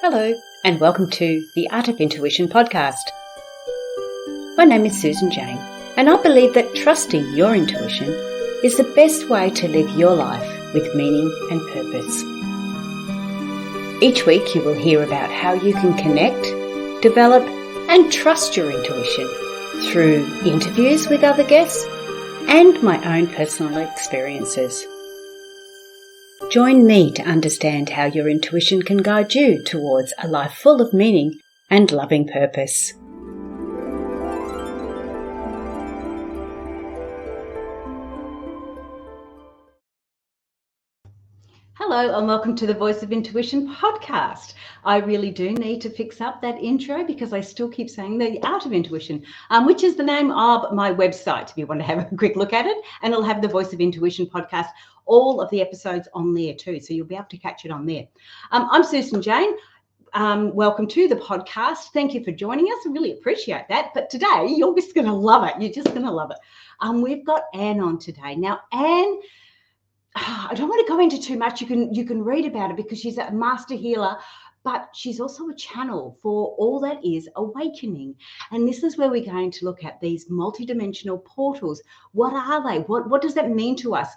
Hello, and welcome to the Art of Intuition podcast. My name is Susan Jane, and I believe that trusting your intuition is the best way to live your life with meaning and purpose. Each week you will hear about how you can connect, develop, and trust your intuition through interviews with other guests and my own personal experiences. Join me to understand how your intuition can guide you towards a life full of meaning and loving purpose. Hello and welcome to the Voice of Intuition podcast. I really do need to fix up that intro because I still keep saying the Art of Intuition, which is the name of my website if you want to have a quick look at it, and it'll have the Voice of Intuition podcast, all of the episodes on there too, so you'll be able to catch it on there. I'm Susan Jane. Welcome to the podcast. Thank you for joining us. I really appreciate that. But today, you're just going to love it. You're just going to love it. We've got Anne on today. Now, Anne, I don't want to go into too much. You can read about it because she's a master healer, but she's also a channel for all that is awakening. And this is where we're going to look at these multidimensional portals. What are they? What does that mean to us?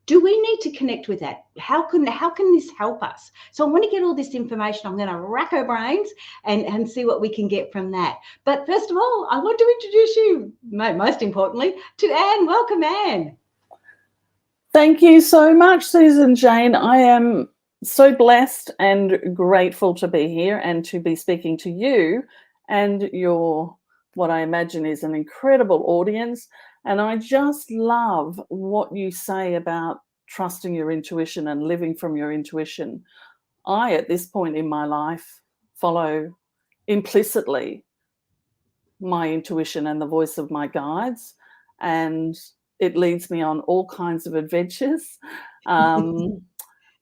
Do we need to connect with that? How can this help us? So I want to get all this information. I'm going to rack our brains and see what we can get from that. But first of all, I want to introduce you, most importantly, to Anne. Welcome, Anne. Thank you so much, Susan Jane. I am so blessed and grateful to be here and to be speaking to you and your, what I imagine is an incredible audience. And I just love what you say about trusting your intuition and living from your intuition. I, at this point in my life, follow implicitly my intuition and the voice of my guides, and it leads me on all kinds of adventures.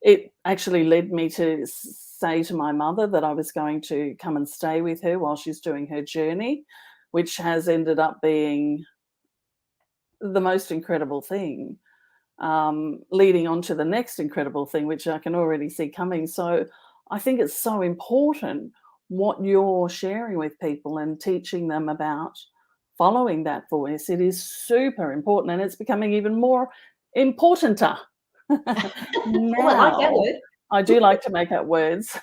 It actually led me to say to my mother that I was going to come and stay with her while she's doing her journey, which has ended up being the most incredible thing, leading on to the next incredible thing, which I can already see coming. So I think it's so important what you're sharing with people and teaching them about following that voice. It is super important, and it's becoming even more importanter. Now, I like that word. I do like to make up words.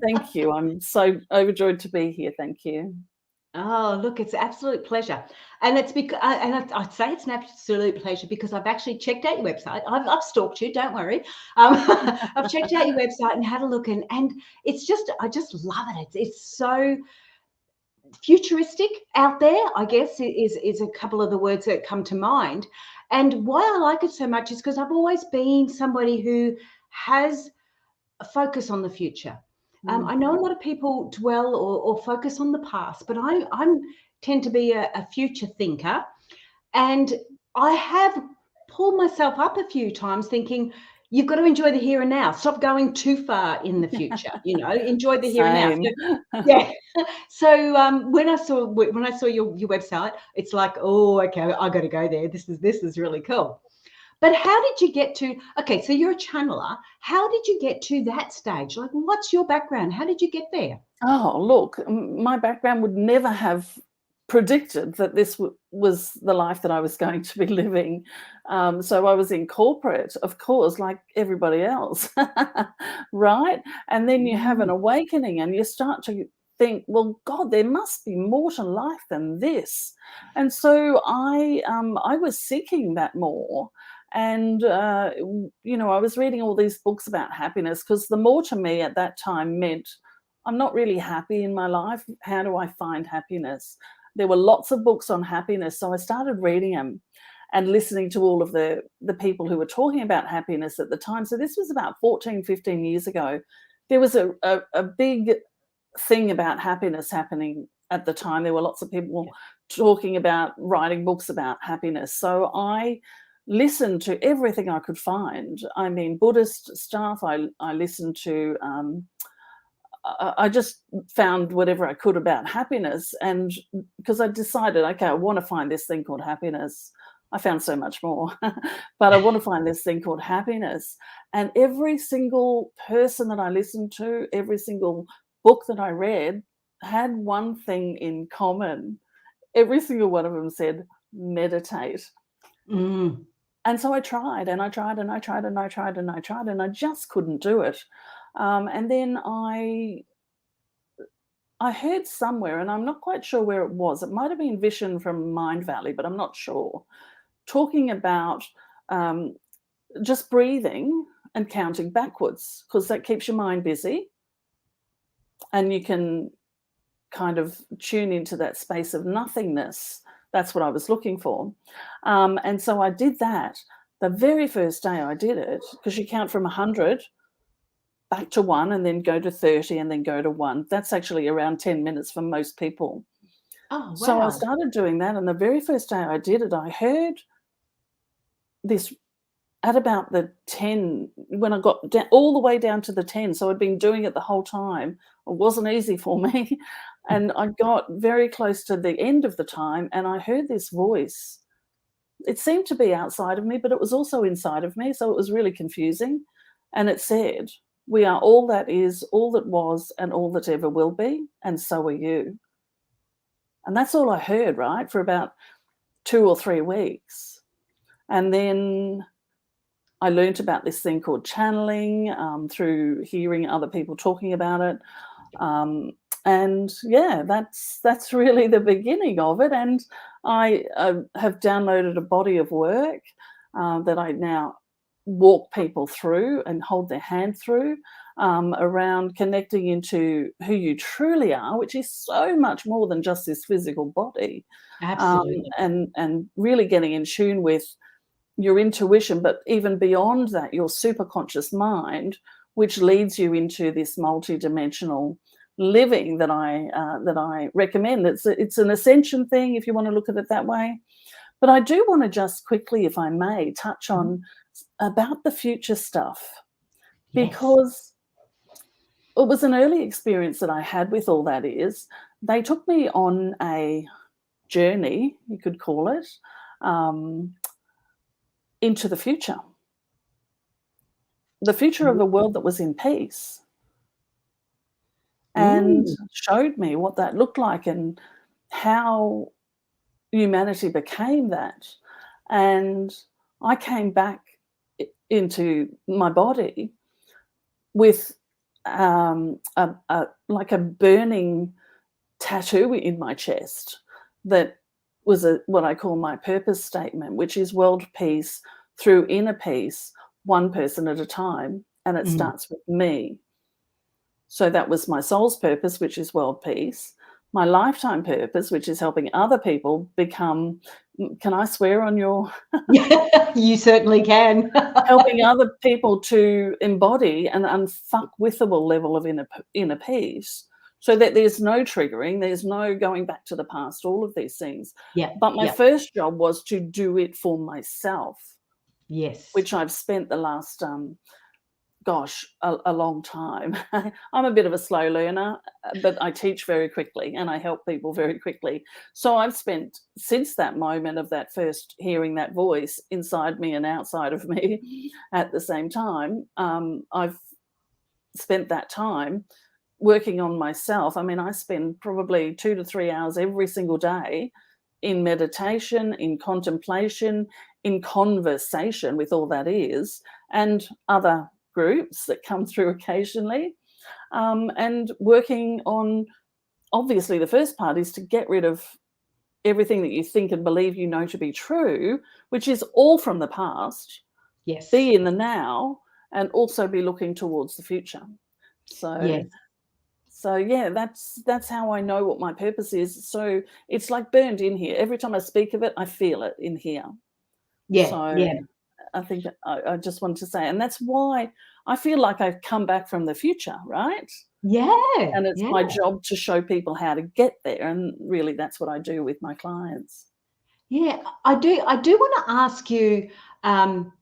Thank you. I'm so overjoyed to be here. Thank you. Oh, look, it's an absolute pleasure. And it's because, I'd say it's an absolute pleasure because I've actually checked out your website. I've stalked you, don't worry. I've checked out your website and had a look, and it's just, I just love it. It's so futuristic out there, I guess, is a couple of the words that come to mind. And why I like it so much is because I've always been somebody who has a focus on the future. I know a lot of people dwell or focus on the past, but I tend to be a future thinker, and I have pulled myself up a few times thinking, you've got to enjoy the here and now. Stop going too far in the future. Enjoy the here and now. So, yeah. So when I saw your website, it's like, oh, okay, I got to go there. This is really cool. But how did you get to, okay, so you're a channeler. How did you get to that stage? Like, what's your background? How did you get there? Oh, look, my background would never have predicted that this was the life that I was going to be living. So I was in corporate, of course, like everybody else, right? And then you have an awakening and you start to think, well, God, there must be more to life than this. And so I was seeking that more. And, I was reading all these books about happiness because the more to me at that time meant I'm not really happy in my life. How do I find happiness? There were lots of books on happiness. So I started reading them and listening to all of the people who were talking about happiness at the time. So this was about 14, 15 years ago. There was a big thing about happiness happening at the time. There were lots of people talking about writing books about happiness. So I listened to everything I could find. I mean, Buddhist stuff. I listened to, I just found whatever I could about happiness. And because I decided, okay, I want to find this thing called happiness. I found so much more. But I want to find this thing called happiness. And every single person that I listened to, every single book that I read had one thing in common. Every single one of them said, meditate. Mm. And so I tried and I tried and I tried and I tried and I tried and I just couldn't do it. And then I heard somewhere, and I'm not quite sure where it was. It might have been Vision from Mind Valley, but I'm not sure. Talking about um, just breathing and counting backwards, because that keeps your mind busy, and you can kind of tune into that space of nothingness. That's what I was looking for. And so I did that. The very first day I did it, because you count from 100 back to 1 and then go to 30 and then go to 1. That's actually around 10 minutes for most people. Oh, So I wow. started doing that, and the very first day I did it, I heard this at about the 10, when I got all the way down to the 10. So I'd been doing it the whole time. It wasn't easy for me. And I got very close to the end of the time, and I heard this voice. It seemed to be outside of me, but it was also inside of me. So it was really confusing. And it said, "We are all that is, all that was, and all that ever will be, and so are you." And that's all I heard, right, for about 2 or 3 weeks. And then I learnt about this thing called channeling through hearing other people talking about it. And yeah, that's really the beginning of it. And I have downloaded a body of work that I now walk people through and hold their hand through around connecting into who you truly are, which is so much more than just this physical body, Absolutely. and really getting in tune with your intuition, but even beyond that, your superconscious mind, which leads you into this multidimensional living that I recommend. It's an ascension thing if you want to look at it that way. But I do want to just quickly, if I may, touch Mhm. on about the future stuff, Yes. because it was an early experience that I had with all that. Is they took me on a journey, you could call it, um, into the future of a world that was in peace, and Mm. showed me what that looked like and how humanity became that. And I came back into my body with like a burning tattoo in my chest that was what I call my purpose statement, which is world peace through inner peace, one person at a time, and it Mm. starts with me. So that was my soul's purpose, which is world peace. My lifetime purpose, which is helping other people become, can I swear on your, You certainly can. helping other people to embody an unfuckwithable level of inner peace, so that there's no triggering, there's no going back to the past, all of these things. Yeah, But my yeah. first job was to do it for myself, Yes. which I've spent the last gosh, a long time. I'm a bit of a slow learner, but I teach very quickly and I help people very quickly. So I've spent, since that moment of that first hearing that voice inside me and outside of me at the same time, I've spent that time working on myself. I mean, I spend probably 2 to 3 hours every single day in meditation, in contemplation, in conversation with all that is, and other groups that come through occasionally, and working on, obviously, the first part is to get rid of everything that you think and believe you know to be true, which is all from the past, Yes. be in the now, and also be looking towards the future. So Yes. so yeah, that's how I know what my purpose is. So it's like burned in here. Every time I speak of it, I feel it in here. Yeah, So yeah. I think that I just wanted to say, and that's why I feel like I've come back from the future, right? Yeah, And it's yeah. my job to show people how to get there. And really that's what I do with my clients. Yeah, I do wanna ask you, um,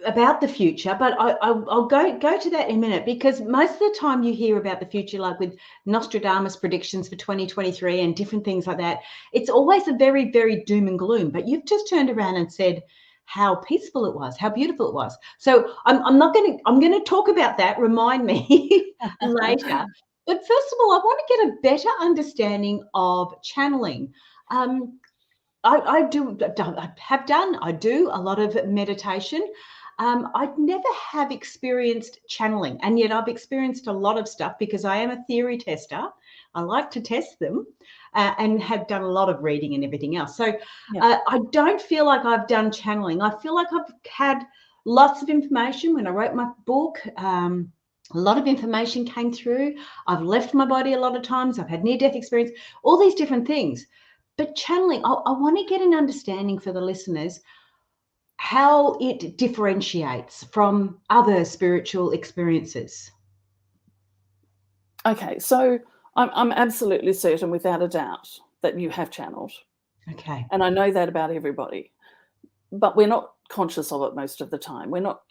about the future, but I'll go to that in a minute, because most of the time you hear about the future, like with Nostradamus predictions for 2023 and different things like that, it's always a very, very doom and gloom. But you've just turned around and said how peaceful it was, how beautiful it was. So I'm going to talk about that. Remind me later. But first of all, I want to get a better understanding of channeling. I do a lot of meditation. I'd never have experienced channeling, and yet I've experienced a lot of stuff because I am a theory tester. I like to test them, and have done a lot of reading and everything else. So I don't feel like I've done channeling. I feel like I've had lots of information when I wrote my book. A lot of information came through. I've left my body a lot of times. I've had near-death experience, all these different things. But channeling, I want to get an understanding for the listeners how it differentiates from other spiritual experiences. Okay, so I'm absolutely certain, without a doubt, that you have channeled. Okay. And I know that about everybody. But we're not conscious of it most of the time. We're not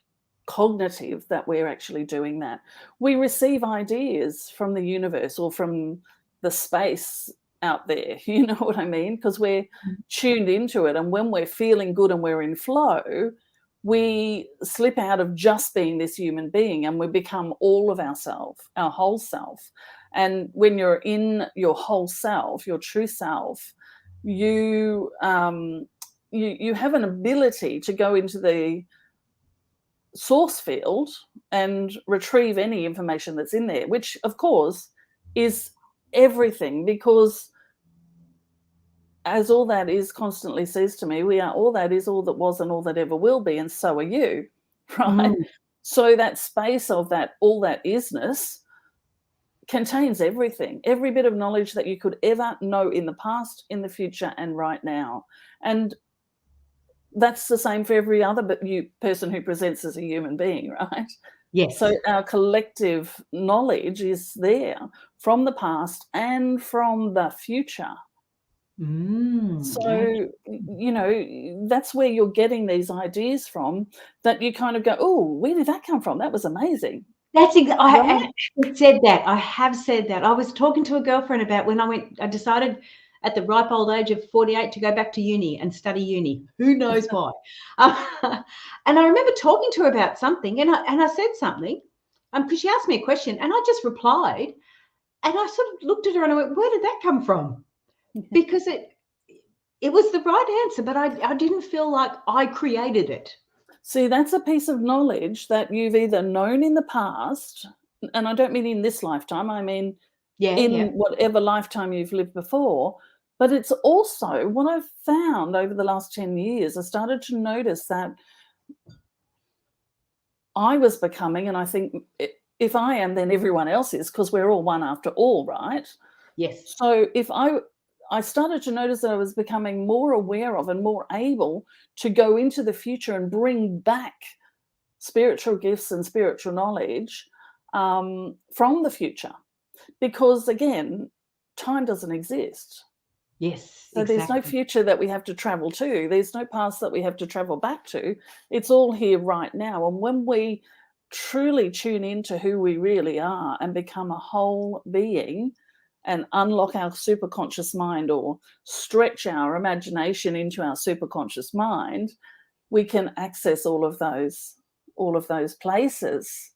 cognitive that we're actually doing that. We receive ideas from the universe or from the space out there, you know what I mean? Because we're tuned into it. And when we're feeling good and we're in flow, we slip out of just being this human being and we become all of ourselves, our whole self. And when you're in your whole self, your true self, you have an ability to go into the source field and retrieve any information that's in there, which of course is everything, because as all that is constantly says to me, we are all that is, all that was, and all that ever will be, and so are you, right? So that space of that, all that isness, contains everything, every bit of knowledge that you could ever know in the past, in the future, and right now. And that's the same for every other person who presents as a human being, right? Yes. So our collective knowledge is there from the past and from the future. So, you know, that's where you're getting these ideas from, that you kind of go, oh, where did that come from? That was amazing. That's I said that. I have said that. I was talking to a girlfriend about when I decided at the ripe old age of 48 to go back to uni and study uni. Who knows why? And I remember talking to her about something, and I said something, because she asked me a question, and I just replied, and I sort of looked at her and I went, "Where did that come from?" Because it was the right answer, but I didn't feel like I created it. See, that's a piece of knowledge that you've either known in the past, and I don't mean in this lifetime, I mean in whatever lifetime you've lived before. But it's also what I've found over the last 10 years. I started to notice that I was becoming, and I think if I am, then everyone else is, because we're all one after all, right? Yes. So if I started to notice that I was becoming more aware of and more able to go into the future and bring back spiritual gifts and spiritual knowledge from the future. Because, again, time doesn't exist. Yes, So exactly. there's no future that we have to travel to. There's no past that we have to travel back to. It's all here right now. And when we truly tune into who we really are and become a whole being and unlock our superconscious mind, or stretch our imagination into our superconscious mind, we can access all of those places.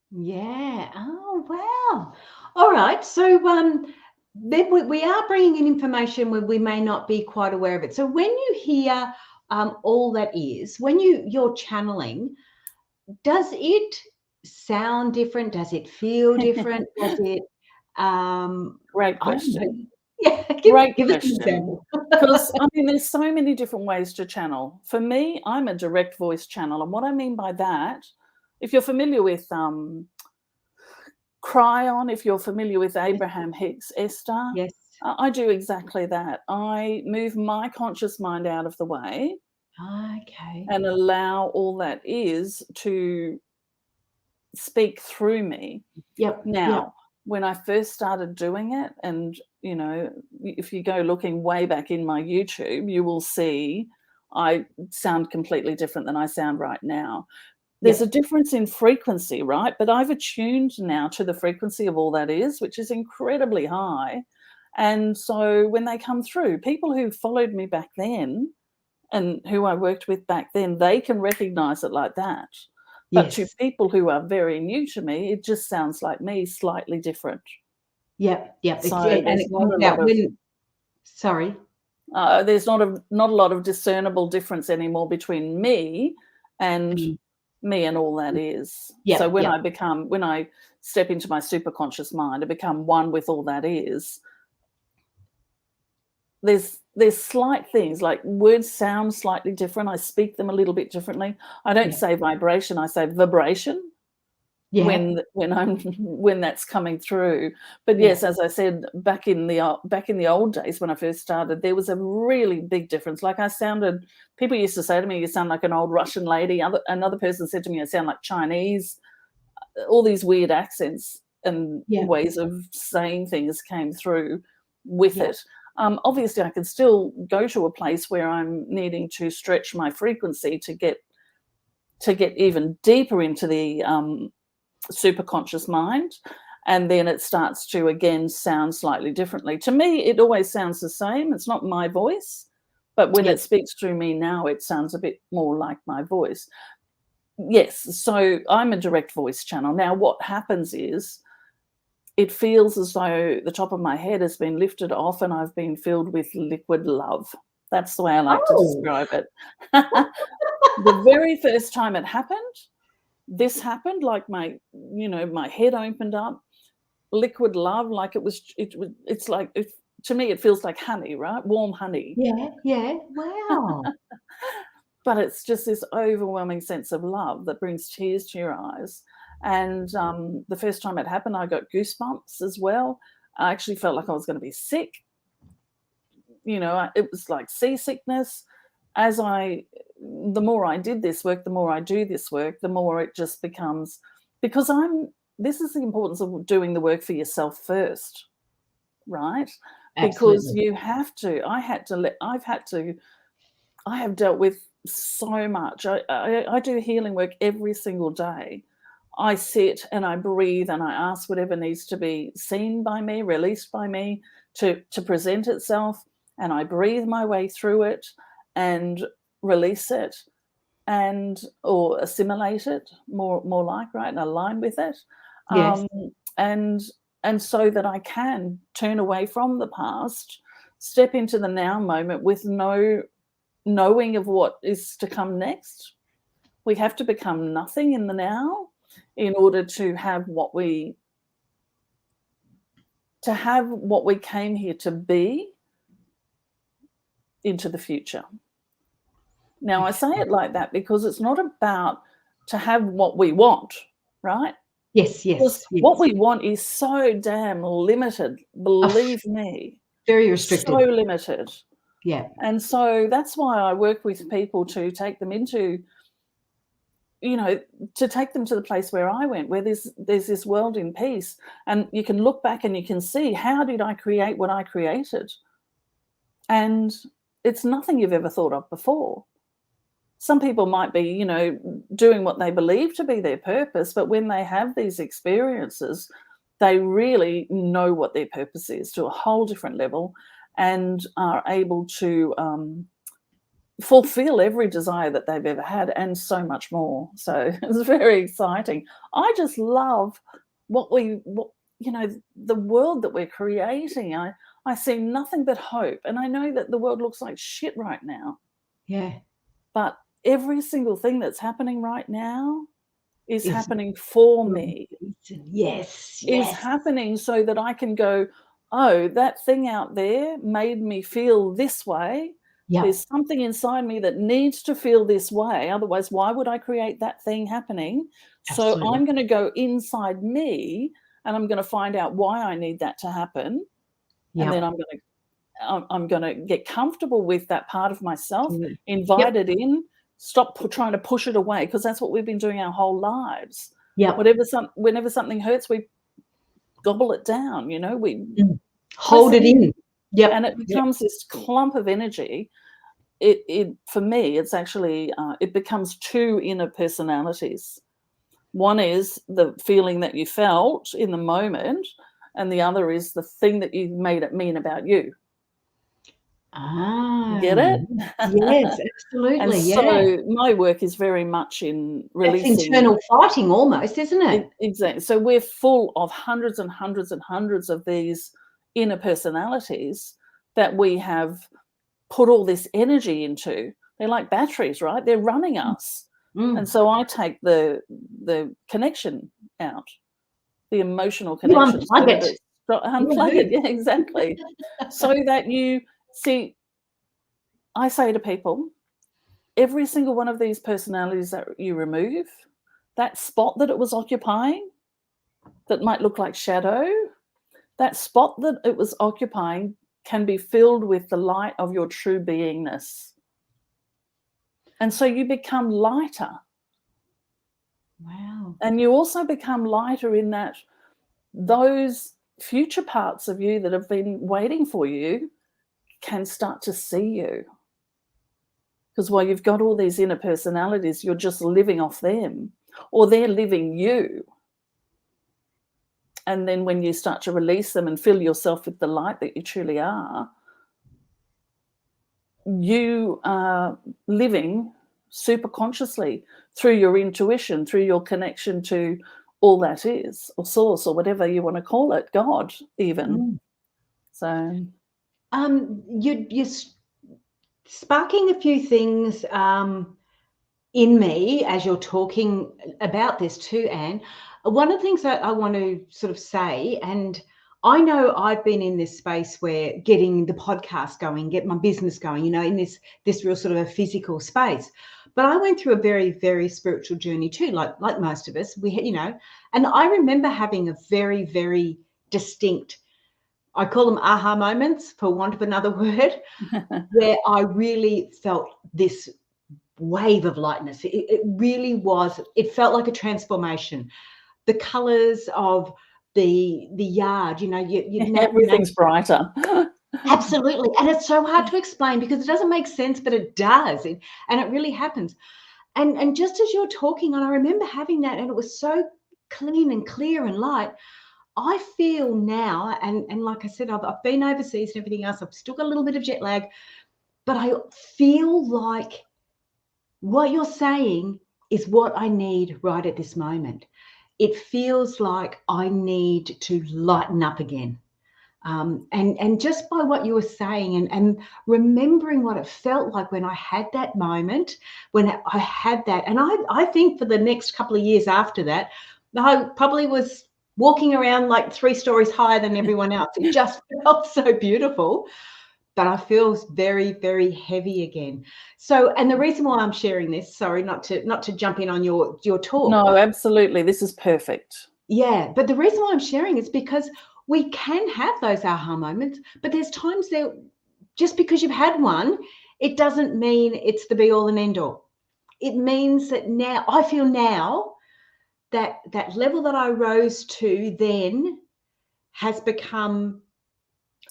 Yeah. Oh, wow. All right. So then we are bringing in information where we may not be quite aware of it. So when you hear all that is, when you're channeling, does it sound different? Does it feel different? Does it? Great question. Yeah, Great give us an question. example. Because, I mean, there's so many different ways to channel. For me, I'm a direct voice channel. And what I mean by that, if you're familiar with Cryon, if you're familiar with Abraham Hicks Esther, Yes. I do exactly that. I move my conscious mind out of the way Okay. and allow all that is to speak through me. Yep. Now, when I first started doing it, and, you know, if you go looking way back in my YouTube, you will see I sound completely different than I sound right now. There's a difference in frequency, right? But I've attuned now to the frequency of all that is, which is incredibly high. And so when they come through, people who followed me back then and who I worked with back then, they can recognize it like that. But to Yes. people who are very new to me, it just sounds like me, slightly different. Yep. Yep. So And there's it not comes a out lot of when. Sorry. there's not a lot of discernible difference anymore between me and Mm. me and all that is. So Yep. when Yep. when I step into my superconscious mind and become one with all that is, there's slight things like words sound slightly different. I speak them a little bit differently. I don't Yeah. say vibration, I say vibration Yeah. when that's coming through. But Yeah. yes, as I said, back in the old days when I first started, there was a really big difference. Like people used to say to me, "You sound like an old Russian lady." Another person said to me, "I sound like Chinese." All these weird accents and Yeah. ways of saying things came through with Yeah. it. Obviously, I can still go to a place where I'm needing to stretch my frequency to get even deeper into the super conscious mind, and then it starts to again sound slightly differently. To me, it always sounds the same. It's not my voice, but when Yeah. it speaks through me now, it sounds a bit more like my voice. Yes, so I'm a direct voice channel. Now what happens is it feels as though the top of my head has been lifted off and I've been filled with liquid love. That's the way I like to Oh. describe it. The very first time it happened, this happened, like my head opened up, liquid love, like it's like, to me, it feels like honey, right? Warm honey. Yeah. Yeah. Wow. But it's just this overwhelming sense of love that brings tears to your eyes. And the first time it happened, I got goosebumps as well. I actually felt like I was going to be sick. It was like seasickness. The more I did this work, the more I do this work, the more it just becomes, because this is the importance of doing the work for yourself first, right? Because Absolutely. you have to, I have dealt with so much. I do healing work every single day. I sit and I breathe and I ask whatever needs to be seen by me, released by me to present itself. And I breathe my way through it and release it or assimilate it more like, right, and align with it. Yes. Um, and and so that I can turn away from the past, step into the now moment with no knowing of what is to come next. We have to become nothing in the now in order to have what we came here to be into the future. Now I say it like that because it's not about to have what we want, right? Yes. Because Yes. what Yes. we want is so damn limited, believe me, Very so restricted. limited. Yeah. And so that's why I work with people to take them into, to take them to the place where I went, where there's this world in peace. And you can look back and you can see, how did I create what I created? And it's nothing you've ever thought of before. Some people might be, doing what they believe to be their purpose, but when they have these experiences, they really know what their purpose is to a whole different level and are able to fulfill every desire that they've ever had and so much more. So it's very exciting. I just love the world that we're creating. I see nothing but hope. And I know that the world looks like shit right now. Yeah. But every single thing that's happening right now is Is happening for me, yes. is Yes. happening so that I can go, oh, that thing out there made me feel this way. Yep. There's something inside me that needs to feel this way. Otherwise, why would I create that thing happening? So Absolutely. I'm going to go inside me and I'm going to find out why I need that to happen. And then Yep. I'm going to get comfortable with that part of myself, Absolutely. invite Yep. it in, stop trying to push it away, because that's what we've been doing our whole lives. Yep. Whenever something hurts, we gobble it down, we press Hold it it in, in. Yep. and it Yep. becomes this clump of energy. it for me, it's actually, it becomes two inner personalities. One is the feeling that you felt in the moment, and the other is the thing that you made it mean about you. Get Ah, it? yes, And absolutely, yeah. so my work is very much in That's releasing. internal fighting almost, isn't it? Exactly. So we're full of hundreds and hundreds and hundreds of these inner personalities that we have put all this energy into. They're like batteries, right? They're running us. And Mm. so I take the connection out, the emotional You connection, so unplug that it. it's You unplug it. do. Yeah, exactly. So that you see, I say to people, every single one of these personalities that you remove, that spot that it was occupying, that might look like shadow, that spot that it was occupying can be filled with the light of your true beingness. And so you become lighter. Wow. And you also become lighter in that those future parts of you that have been waiting for you can start to see you. Because while you've got all these inner personalities, you're just living off them, or they're living you. And then when you start to release them and fill yourself with the light that you truly are, you are living super consciously through your intuition, through your connection to all that is, or source, or whatever you want to call it, God even. Mm. So You're sparking a few things in me as you're talking about this too, Anne. One of the things that I want to sort of say, and I know I've been in this space where getting the podcast going, get my business going, you know, in this real sort of a physical space. But I went through a very, very spiritual journey too, like most of us. We, you know, and I remember having a very, very distinct, I call them aha moments, for want of another word, where I really felt this wave of lightness. It really was. It felt like a transformation. The colours of the yard, you know, you now everything's brighter. absolutely, and it's so hard to explain because it doesn't make sense, but it does, and it really happens. And just as you're talking, and I remember having that, and it was so clean and clear and light. I feel now, and like I said, I've been overseas and everything else. I've still got a little bit of jet lag, but I feel like what you're saying is what I need right at this moment. It feels like I need to lighten up again. And just by what you were saying and remembering what it felt like when I had that moment, when I had that, and I think for the next couple of years after that, I probably was walking around like 3 stories higher than everyone else. It just felt so beautiful. But I feel very, very heavy again. So, and the reason why I'm sharing this, sorry, not to jump in on your talk. No, absolutely. This is perfect. Yeah, but the reason why I'm sharing is because we can have those aha moments, but there's times that just because you've had one, it doesn't mean it's the be all and end all. It means that now I feel now that that level that I rose to then has become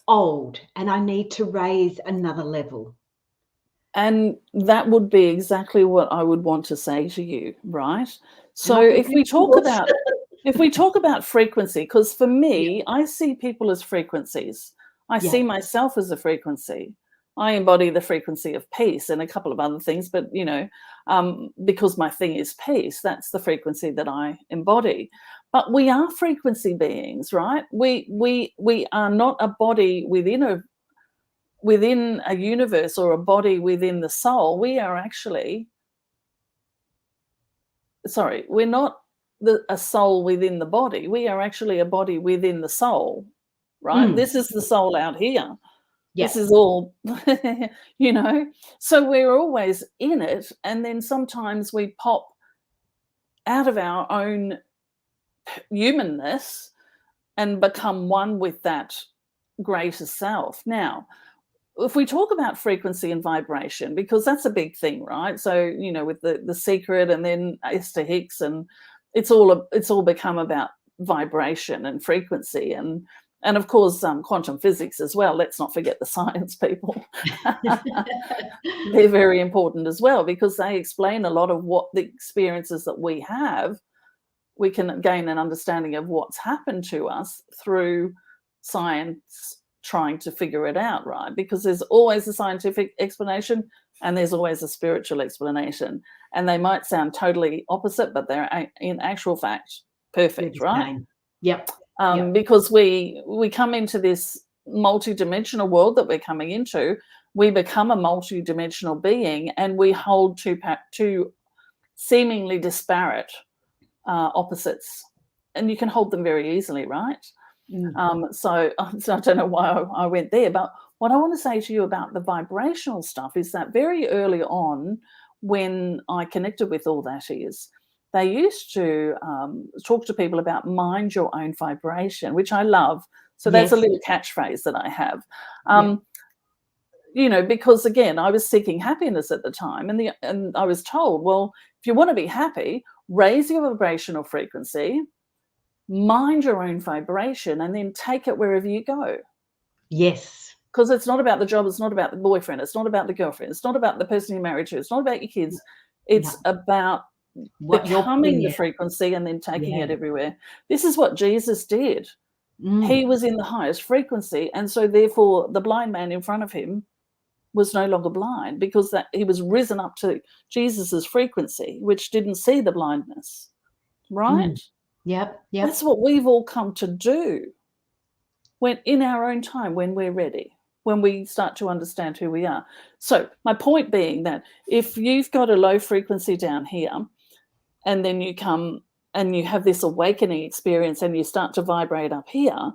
old and I need to raise another level. And that would be exactly what I would want to say to you, right? So Like a if we talk horse. about frequency, because for me, I see people as frequencies. I Yeah. see myself as a frequency. I embody the frequency of peace and a couple of other things, but because my thing is peace, that's the frequency that I embody. But we are frequency beings, right? We are not a body within a universe or a body within the soul. We are actually, sorry, we're not a soul within the body. We are actually a body within the soul, right? Mm. This is the soul out here. Yeah. This is all, you know, so we're always in it. And then sometimes we pop out of our own humanness and become one with that greater self. Now, if we talk about frequency and vibration, because that's a big thing, right? So, you know, with the Secret and then Esther Hicks, and it's all become about vibration and frequency. And And of course, quantum physics as well. Let's not forget the science people. They're very important as well, because they explain a lot of what the experiences that we have. We can gain an understanding of what's happened to us through science trying to figure it out, right? Because there's always a scientific explanation and there's always a spiritual explanation. And they might sound totally opposite, but they're in actual fact perfect, right? Yep. Because we come into this multidimensional world that we're coming into. We become a multidimensional being, and we hold two seemingly disparate opposites, and you can hold them very easily, right? So I don't know why I went there, but what I want to say to you about the vibrational stuff is that very early on, when I connected with all that, is they used to talk to people about mind your own vibration, which I love. So that's a little catchphrase that I have. You know, because again, I was seeking happiness at the time, and I was told, well, if you want to be happy, raise your vibrational frequency, mind your own vibration, and then take it wherever you go. Yes. Because it's not about the job, it's not about the boyfriend, it's not about the girlfriend, it's not about the person you're married to, it's not about your kids. It's about becoming the frequency and then taking it everywhere. This is what Jesus did. He was in the highest frequency, and so therefore the blind man in front of him was no longer blind, because that he was risen up to Jesus's frequency, which didn't see the blindness, right? Yep. That's what we've all come to do when in our own time, when we're ready, when we start to understand who we are. So my point being that if you've got a low frequency down here, and then you come and you have this awakening experience and you start to vibrate up here,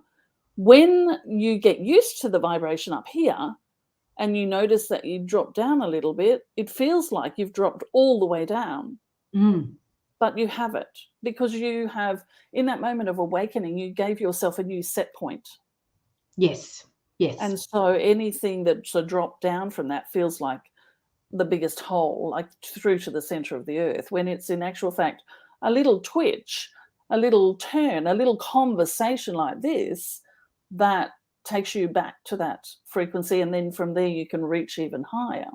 when you get used to the vibration up here and you notice that you drop down a little bit, it feels like you've dropped all the way down. But you haven't, because you have, in that moment of awakening, you gave yourself a new set point. Yes. And so anything that's a drop down from that feels like the biggest hole, like through to the center of the earth, when it's in actual fact a little twitch, a little turn, a little conversation like this that takes you back to that frequency, and then from there you can reach even higher.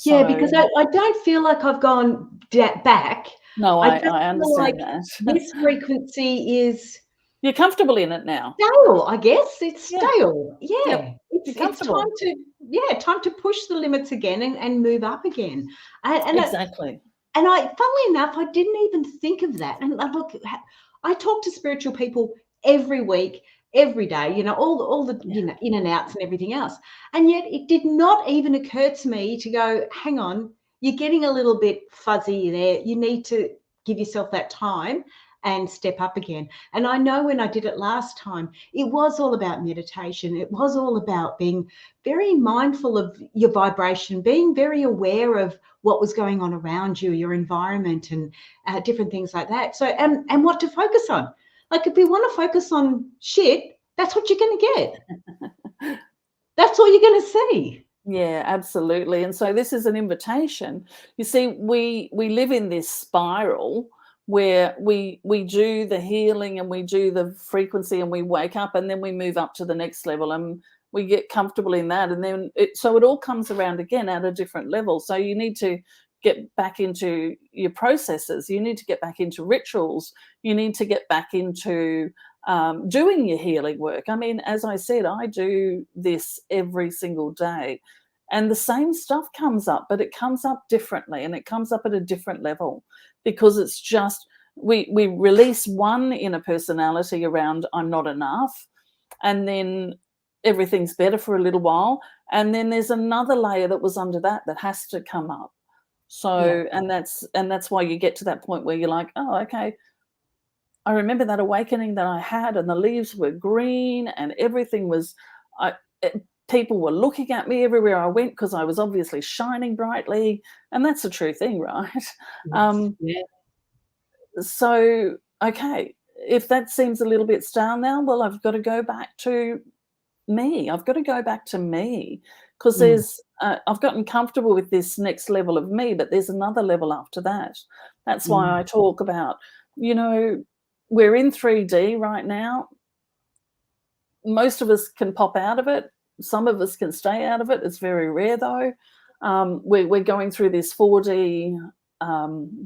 Yeah, because I don't feel like I've gone back. No, I understand that. This frequency is... You're comfortable in it now. Stale, I guess. It's stale. Yep. It's time to push the limits again and move up again. Exactly. And funnily enough, I didn't even think of that. And look, I talk to spiritual people every week, every day, you know, all the you know, in and outs and everything else. And yet it did not even occur to me to go, hang on, you're getting a little bit fuzzy there. You need to give yourself that time and step up again. And I know when I did it last time, it was all about meditation. It was all about being very mindful of your vibration, being very aware of what was going on around you, your environment, and different things like that. So, and what to focus on. Like, if we want to focus on shit, that's what you're going to get. That's all you're going to see. Yeah, absolutely. And so this is an invitation. You see, we live in this spiral where we do the healing and we do the frequency and we wake up, and then we move up to the next level and we get comfortable in that, and then it all comes around again at a different level. So you need to get back into your processes, you need to get back into rituals, you need to get back into doing your healing work. I mean, as I said, I do this every single day, and the same stuff comes up, but it comes up differently, and it comes up at a different level, because it's just we release one inner personality around I'm not enough, and then everything's better for a little while, and then there's another layer that was under that has to come up. So and that's why you get to that point where you're like, oh, okay, I remember that awakening that I had, and the leaves were green and everything was people were looking at me everywhere I went, because I was obviously shining brightly, and that's a true thing, right? So, okay, if that seems a little bit stale now, well, I've got to go back to me. I've got to go back to me, because there's I've gotten comfortable with this next level of me, but there's another level after that. That's why I talk about, you know, we're in 3D right now. most of us can pop out of it. Some of us can stay out of it. It's very rare, though. We're going through this 4D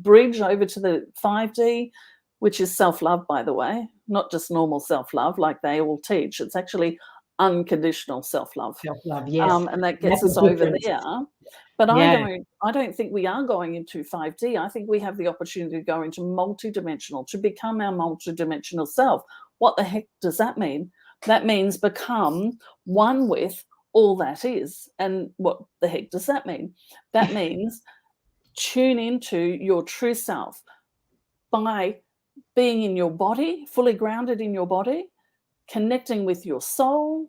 bridge over to the 5D, which is self-love, by the way, not just normal self-love like they all teach. It's actually unconditional self-love. Self-love, yes. And that gets That's us a over difference. there. But Yeah. I don't think we are going into 5D. I think we have the opportunity to go into multidimensional, to become our multidimensional self. What the heck does that mean? That means become one with all that is. And what the heck does that mean? That means tune into your true self by being in your body, fully grounded in your body, connecting with your soul,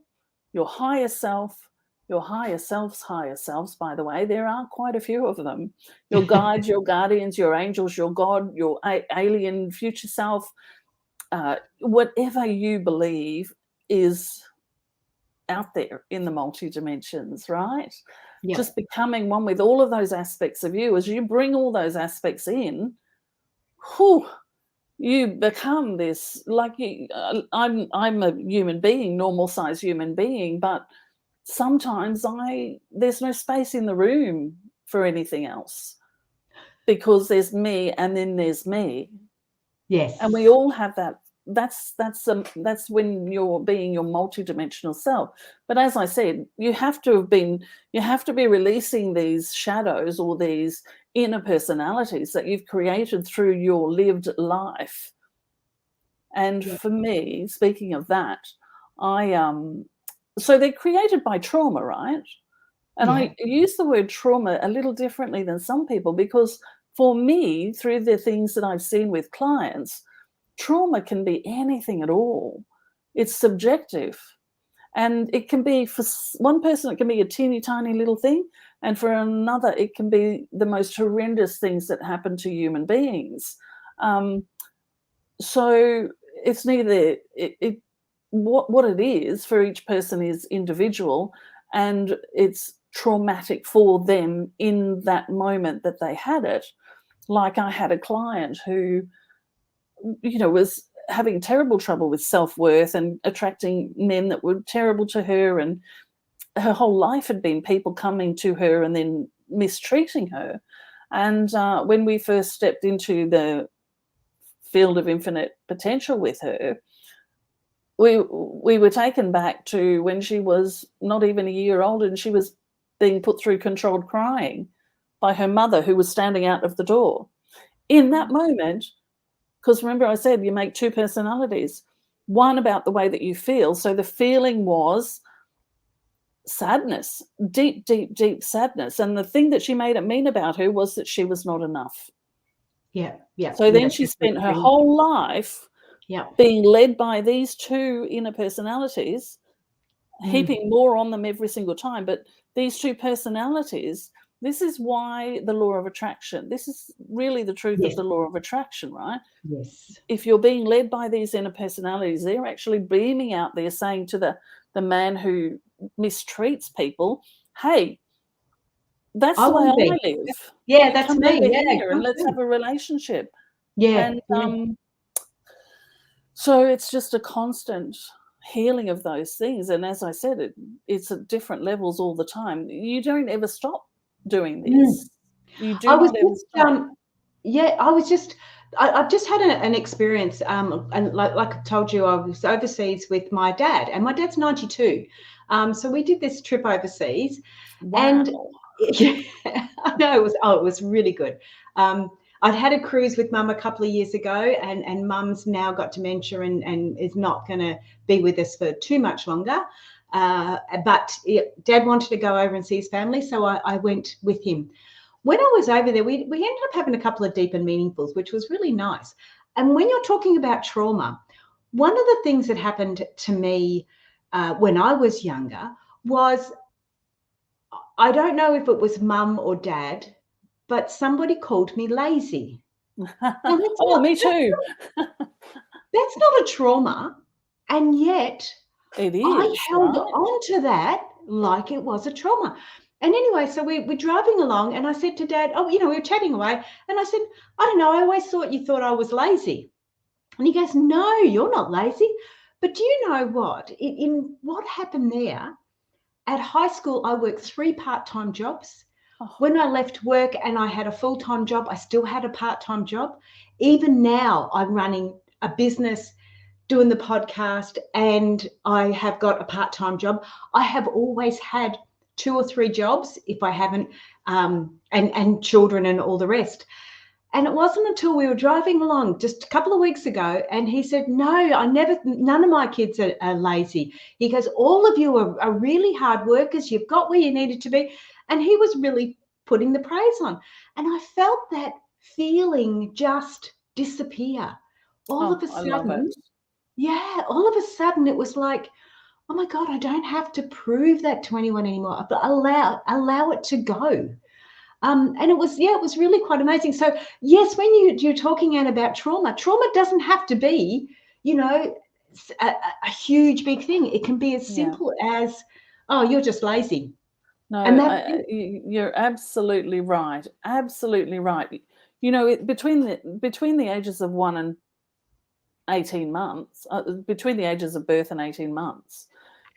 your higher self, your higher selves, by the way. There are quite a few of them. Your guides, your guardians, your angels, your God, your alien future self, whatever you believe is out there in the multi-dimensions, right? Yeah. Just becoming one with all of those aspects of you. As you bring all those aspects in, you become this, like I'm a human being, normal size human being, but sometimes there's no space in the room for anything else, because there's me and then there's me. Yes. And we all have that. That's when you're being your multidimensional self. But as I said, you have to be releasing these shadows or these inner personalities that you've created through your lived life. And for me, speaking of that, so they're created by trauma, right? And I use the word trauma a little differently than some people, because for me, through the things that I've seen with clients, trauma can be anything at all. It's subjective. And it can be, for one person, it can be a teeny tiny little thing. And for another, it can be the most horrendous things that happen to human beings. So it's neither, what it is for each person is individual, and it's traumatic for them in that moment that they had it. Like, I had a client who, was having terrible trouble with self-worth and attracting men that were terrible to her, and her whole life had been people coming to her and then mistreating her. And when we first stepped into the field of infinite potential with her, we were taken back to when she was not even a year old, and she was being put through controlled crying by her mother, who was standing out of the door. In that moment, because remember I said you make two personalities, one about the way that you feel. So the feeling was sadness, deep, deep, deep sadness. And the thing that she made it mean about her was that she was not enough. Yeah, yeah. So then she spent her whole life being led by these two inner personalities, heaping more on them every single time. But these two personalities, this is why the law of attraction, this is really the truth of the law of attraction, right? Yes. If you're being led by these inner personalities, they're actually beaming out there saying to the man who mistreats people, hey, that's the way I live. Yeah, that's come me. over Yeah, here and let's have a relationship. Yeah. And so it's just a constant healing of those things. And as I said, it's at different levels all the time. You don't ever stop doing this. You do not ever stop. I've just had an experience, and like I told you, I was overseas with my dad, and my dad's 92. So we did this trip overseas. Wow. And I know it was really good. I'd had a cruise with Mum a couple of years ago, and Mum's now got dementia and is not going to be with us for too much longer. But Dad wanted to go over and see his family, so I went with him. When I was over there, we ended up having a couple of deep and meaningfuls, which was really nice. And when you're talking about trauma, one of the things that happened to me when I was younger was, I don't know if it was Mum or Dad, but somebody called me lazy. Me too. That's not a trauma. And yet it is, I held right? on to that like it was a trauma. And anyway, so we're driving along, and I said to Dad, we were chatting away, and I said, I don't know, I always thought you thought I was lazy. And he goes, no, you're not lazy. But do you know what? In what happened there, at high school, I worked 3 part-time jobs. Oh, When I left work and I had a full-time job, I still had a part-time job. Even now, I'm running a business, doing the podcast, and I have got a part-time job. I have always had 2 or 3 jobs if I haven't, and children and all the rest. And it wasn't until we were driving along just a couple of weeks ago, and he said, "No, none of my kids are lazy." He goes, "All of you are really hard workers. You've got where you needed to be." And he was really putting the praise on. And I felt that feeling just disappear. All of a I love it. sudden, yeah, all of a sudden it was like, oh my God, I don't have to prove that to anyone anymore, but allow it to go. And it was really quite amazing. So yes, when you're talking, Anne, about trauma doesn't have to be, a huge big thing. It can be as simple as, oh, you're just lazy. No, And that's you're absolutely right. Absolutely right. You know, between the ages of 1 and 18 months, between the ages of birth and 18 months,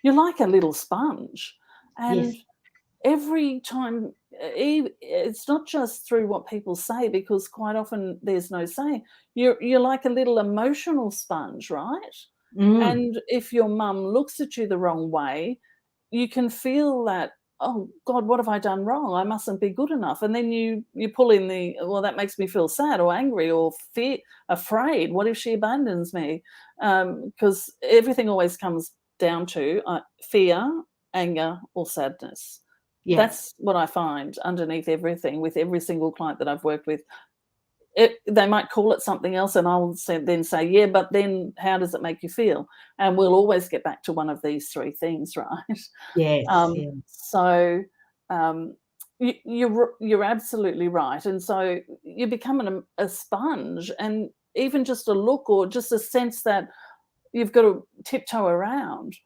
you're like a little sponge. And yes, every time, it's not just through what people say, because quite often there's no say. You're like a little emotional sponge, right? And if your mum looks at you the wrong way, you can feel that, oh God, what have I done wrong? I mustn't be good enough. And then you pull in the, well, that makes me feel sad or angry or afraid. What if she abandons me? Because everything always comes down to fear, anger, or sadness. yeah, That's what I find underneath everything with every single client that I've worked with. They might call it something else, and I'll then say, yeah, but then how does it make you feel? And we'll always get back to one of these 3 things, right? yes, yeah, So you're absolutely right. And so you become a sponge, and even just a look or just a sense that you've got to tiptoe around,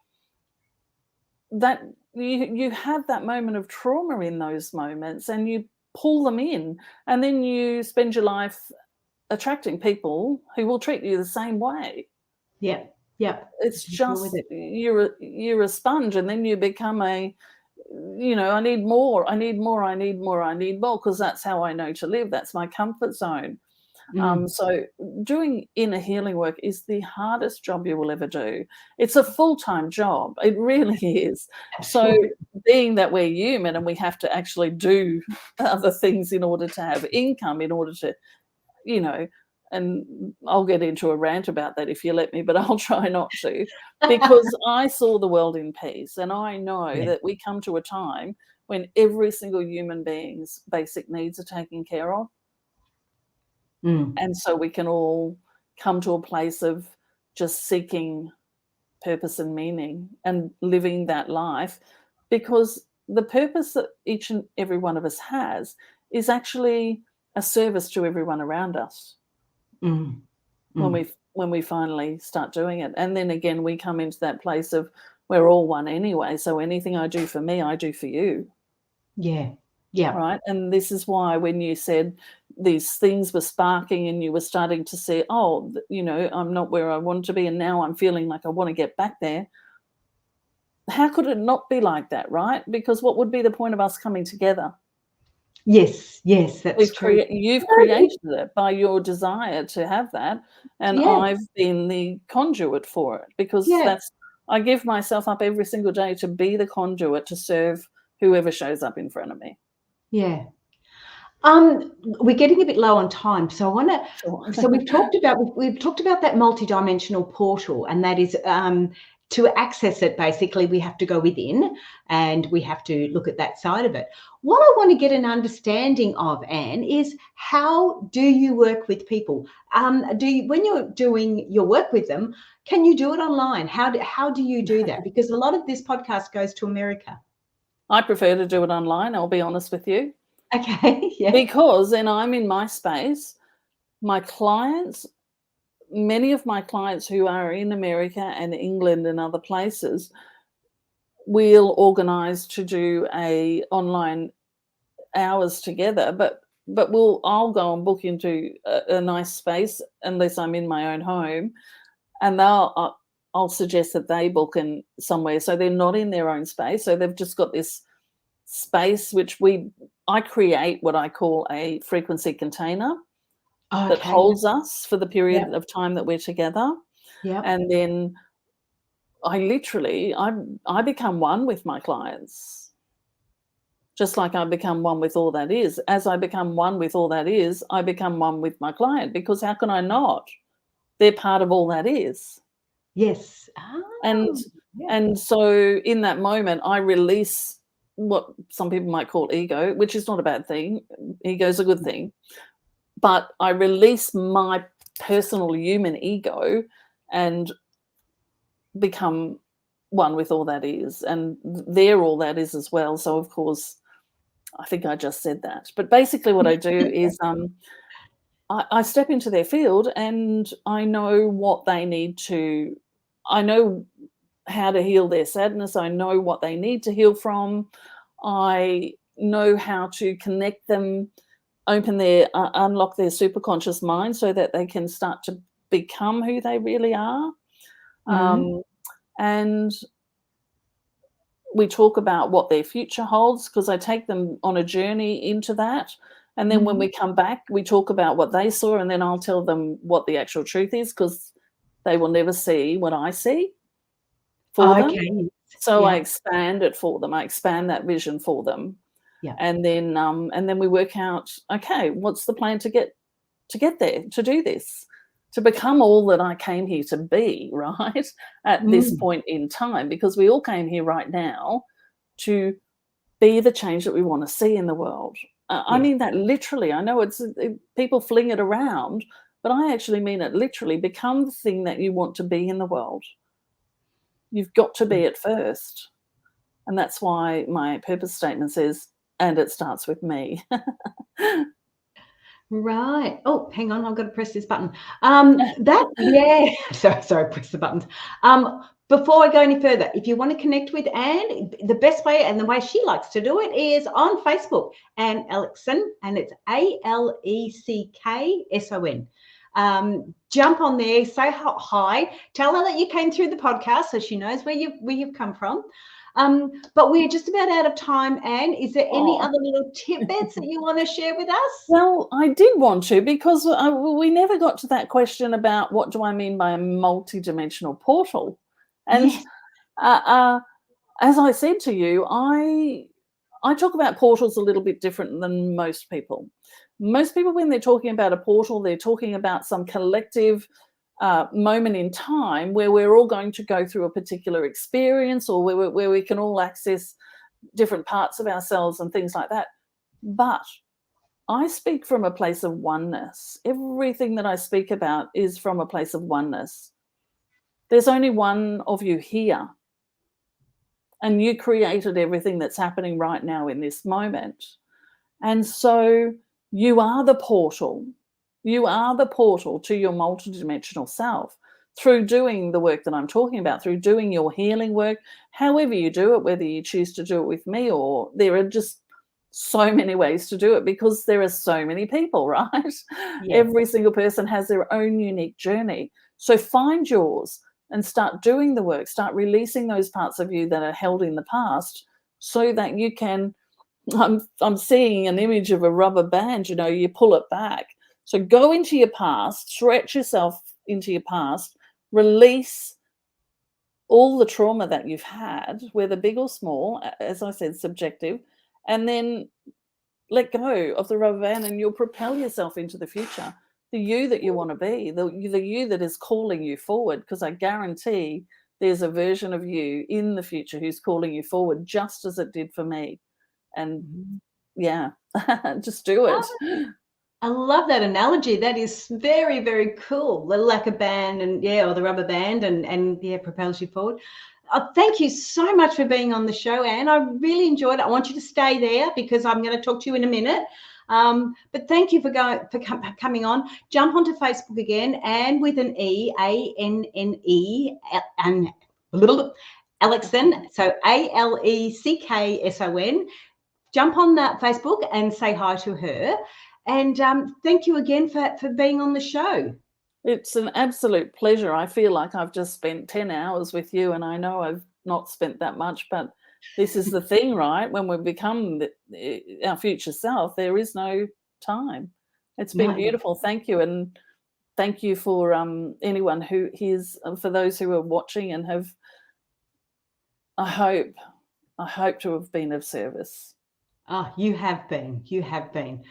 that you have that moment of trauma in those moments, and you pull them in, and then you spend your life attracting people who will treat you the same way. yeah, yeah. It's Deal with just it. you're a sponge, and then you become I need more, I need more, I need more, I need more, because that's how I know to live. That's my comfort zone. So doing inner healing work is the hardest job you will ever do. It's a full-time job. It really is. So Absolutely. being that we're human and we have to actually do other things in order to have income, in order to, and I'll get into a rant about that if you let me, but I'll try not to, because I saw the world in peace, and I know Yeah. that we come to a time when every single human being's basic needs are taken care of. And so we can all come to a place of just seeking purpose and meaning and living that life, because the purpose that each and every one of us has is actually a service to everyone around us Mm, when mm. we finally start doing it. And then again, we come into that place of we're all one anyway. So anything I do for me, I do for you. Yeah, yeah, Right. And this is why when you said these things were sparking and you were starting to see, oh, I'm not where I want to be, and now I'm feeling like I want to get back there. How could it not be like that, right? Because what would be the point of us coming together? yes, that's true. You've No, created it by your desire to have that, and yeah, I've been the conduit for it, because yeah, I give myself up every single day to be the conduit to serve whoever shows up in front of me. yeah. We're getting a bit low on time, so I want to. Sure. So we've talked about that multidimensional portal, and that is, to access it. Basically, we have to go within, and we have to look at that side of it. What I want to get an understanding of, Anne, is how do you work with people? When you're doing your work with them, can you do it online? How do you do that? Because a lot of this podcast goes to America. I prefer to do it online, I'll be honest with you, Okay, yeah, because then I'm in my space. My clients, many of my clients who are in America and England and other places, we'll organize to do a online hours together, but I'll go and book into a nice space unless I'm in my own home, and I'll suggest that they book in somewhere, so they're not in their own space. So they've just got this space which I create what I call a frequency container that Okay. holds us for the period Yep. of time that we're together. Yep. And then I become one with my clients, just like I become one with all that is. As I become one with all that is, I become one with my client, because how can I not? They're part of all that is. Yes. And Yeah. and so in that moment, I release what some people might call ego, which is not a bad thing. Ego is a good thing. But I release my personal human ego and become one with all that is. And they're all that is as well. So, of course, I think I just said that. But basically what I do is I step into their field, and I know what they need to, I know how to heal their sadness. I know what they need to heal from. I know how to connect them, unlock their superconscious mind so that they can start to become who they really are. Mm. And we talk about what their future holds, because I take them on a journey into that. And then when we come back, we talk about what they saw, and then I'll tell them what the actual truth is, because they will never see what I see for them. Okay. So I Yeah. expand it for them. I expand that vision for them. Yeah. And then we work out, okay, what's the plan to get there, to do this, to become all that I came here to be, right? At this Mm. point in time, because we all came here right now to be the change that we want to see in the world. I Yes. mean that literally. I know people fling it around, but I actually mean it literally. Become the thing that you want to be in the world. You've got to be it first. And that's why my purpose statement says, and it starts with me. Right. Oh, hang on. I've got to press this button. Yeah. Sorry, press the buttons. Before I go any further, if you want to connect with Anne, the best way and the way she likes to do it is on Facebook, Anne Aleckson, and it's Aleckson. Jump on there, say hi, tell her that you came through the podcast so she knows where you've come from. But we're just about out of time, Anne. Is there any other little tidbits that you want to share with us? Well, I did want to, because we never got to that question about what do I mean by a multidimensional portal. And Yes. as I said to you, I talk about portals a little bit different than most people. Most people, when they're talking about a portal, they're talking about some collective moment in time where we're all going to go through a particular experience, or where we can all access different parts of ourselves and things like that. But I speak from a place of oneness. Everything that I speak about is from a place of oneness. There's only one of you here, and you created everything that's happening right now in this moment. And so you are the portal. You are the portal to your multidimensional self through doing the work that I'm talking about, through doing your healing work, however you do it, whether you choose to do it with me, or there are just so many ways to do it, because there are so many people, right? Yeah. Every single person has their own unique journey. So find yours and start doing the work, start releasing those parts of you that are held in the past, so that you can, I'm seeing an image of a rubber band, you pull it back. So go into your past, stretch yourself into your past, release all the trauma that you've had, whether big or small, as I said, subjective, and then let go of the rubber band, and you'll propel yourself into the future, the you that you want to be, the you that is calling you forward, because I guarantee there's a version of you in the future who's calling you forward, just as it did for me. And yeah, just do it. I love that analogy. That is very, very cool. The lacquer band or the rubber band and propels you forward. Thank you so much for being on the show, Anne. I really enjoyed it. I want you to stay there because I'm going to talk to you in a minute. But thank you for coming on. Jump onto Facebook again, Anne with an E, ANNE, and Aleckson. So Aleckson. Jump on that Facebook and say hi to her. And thank you again for being on the show. It's an absolute pleasure. I feel like I've just spent 10 hours with you, and I know I've not spent that much, but this is the thing, right? When we become our future self, there is no time. It's been No, beautiful. Thank you. And thank you for anyone who hears, for those who are watching and have, I hope to have been of service. oh, you have been. You have been.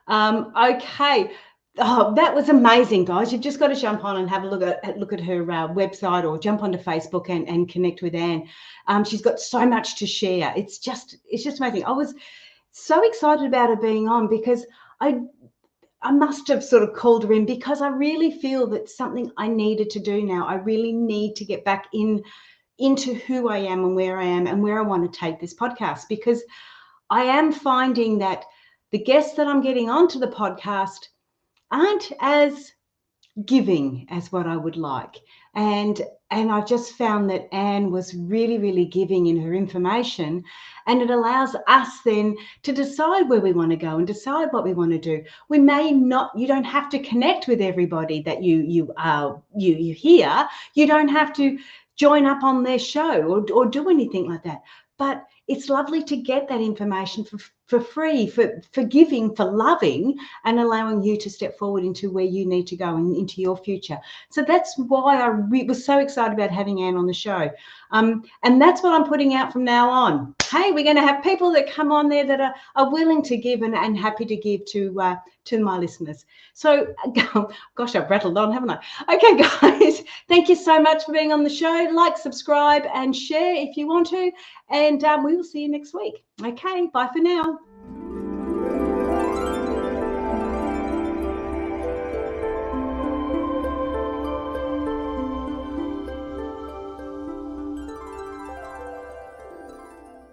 Okay. Oh, that was amazing, guys. You've just got to jump on and have a look at her website, or jump onto Facebook and connect with Anne. She's got so much to share. It's just amazing. I was so excited about her being on, because I must have sort of called her in because I really feel that's something I needed to do now. I really need to get back into who I am and where I am and where I want to take this podcast, because I am finding that the guests that I'm getting onto the podcast aren't as giving as what I would like. And I've just found that Anne was really, really giving in her information, and it allows us then to decide where we want to go and decide what we want to do. We may not, you don't have to connect with everybody that you hear. You don't have to join up on their show or do anything like that. But it's lovely to get that information for free, for giving, for loving, and allowing you to step forward into where you need to go and into your future. So that's why I was so excited about having Anne on the show. And that's what I'm putting out from now on. Hey, we're going to have people that come on there that are willing to give and happy to give to my listeners. So, gosh, I've rattled on, haven't I? Okay, guys, thank you so much for being on the show. Like, subscribe, and share if you want to. And we will see you next week. Okay, bye for now.